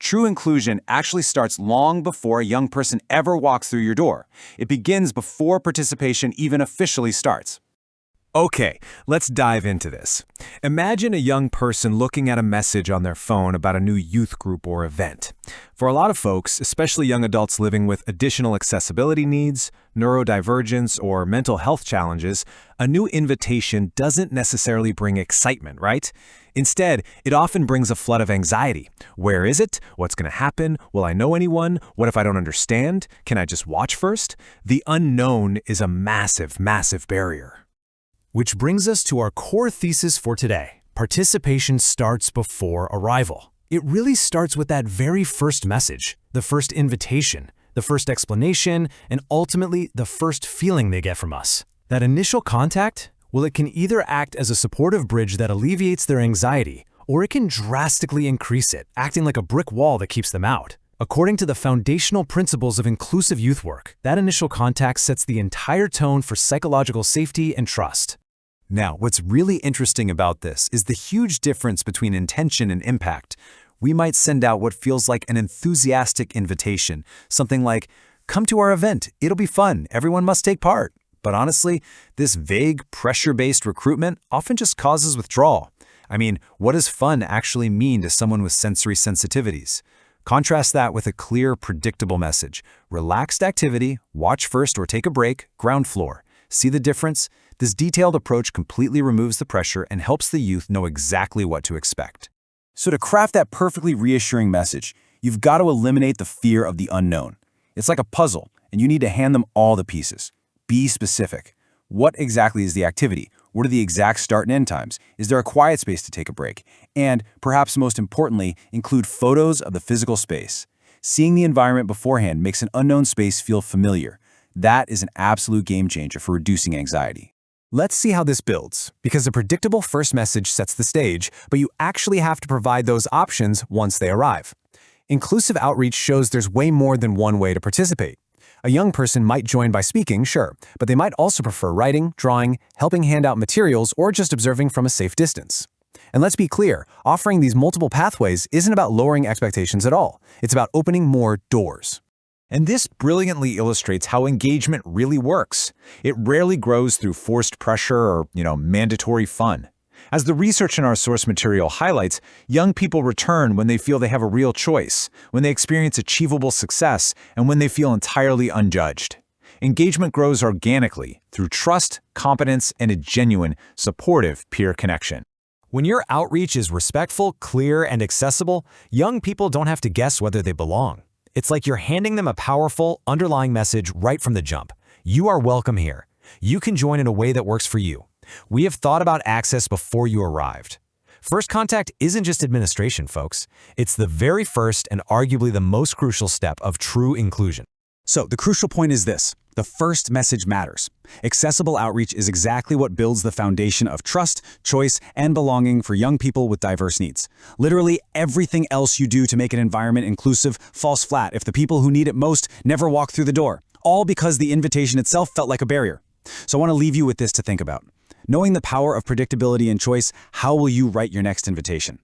True inclusion actually starts long before a young person ever walks through your door. It begins before participation even officially starts. Okay, let's dive into this. Imagine a young person looking at a message on their phone about a new youth group or event. For a lot of folks, especially young adults living with additional accessibility needs, neurodivergence, or mental health challenges, a new invitation doesn't necessarily bring excitement, right? Instead, it often brings a flood of anxiety. Where is it? What's going to happen? Will I know anyone? What if I don't understand? Can I just watch first? The unknown is a massive, massive barrier. Which brings us to our core thesis for today. Participation starts before arrival. It really starts with that very first message, the first invitation, the first explanation, and ultimately the first feeling they get from us. That initial contact, well, it can either act as a supportive bridge that alleviates their anxiety, or it can drastically increase it, acting like a brick wall that keeps them out. According to the foundational principles of inclusive youth work, that initial contact sets the entire tone for psychological safety and trust. Now, what's really interesting about this is the huge difference between intention and impact. We might send out what feels like an enthusiastic invitation, something like, "Come to our event, it'll be fun, everyone must take part." But honestly, this vague, pressure-based recruitment often just causes withdrawal. I mean, what does fun actually mean to someone with sensory sensitivities? Contrast that with a clear, predictable message. Relaxed activity, watch first or take a break, ground floor. See the difference? This detailed approach completely removes the pressure and helps the youth know exactly what to expect. So to craft that perfectly reassuring message, you've got to eliminate the fear of the unknown. It's like a puzzle, and you need to hand them all the pieces. Be specific. What exactly is the activity? What are the exact start and end times? Is there a quiet space to take a break? And, perhaps most importantly, include photos of the physical space. Seeing the environment beforehand makes an unknown space feel familiar. That is an absolute game changer for reducing anxiety. Let's see how this builds, because a predictable first message sets the stage, but you actually have to provide those options once they arrive. Inclusive outreach shows there's way more than one way to participate. A young person might join by speaking, sure, but they might also prefer writing, drawing, helping hand out materials, or just observing from a safe distance. And let's be clear, offering these multiple pathways isn't about lowering expectations at all. It's about opening more doors. And this brilliantly illustrates how engagement really works. It rarely grows through forced pressure or, mandatory fun. As the research in our source material highlights, young people return when they feel they have a real choice, when they experience achievable success, and when they feel entirely unjudged. Engagement grows organically through trust, competence, and a genuine, supportive peer connection. When your outreach is respectful, clear, and accessible, young people don't have to guess whether they belong. It's like you're handing them a powerful, underlying message right from the jump. You are welcome here. You can join in a way that works for you. We have thought about access before you arrived. First contact isn't just administration, folks. It's the very first and arguably the most crucial step of true inclusion. So the crucial point is this: the first message matters. Accessible outreach is exactly what builds the foundation of trust, choice, and belonging for young people with diverse needs. Literally everything else you do to make an environment inclusive falls flat if the people who need it most never walk through the door, all because the invitation itself felt like a barrier. So I want to leave you with this to think about. Knowing the power of predictability and choice, how will you write your next invitation?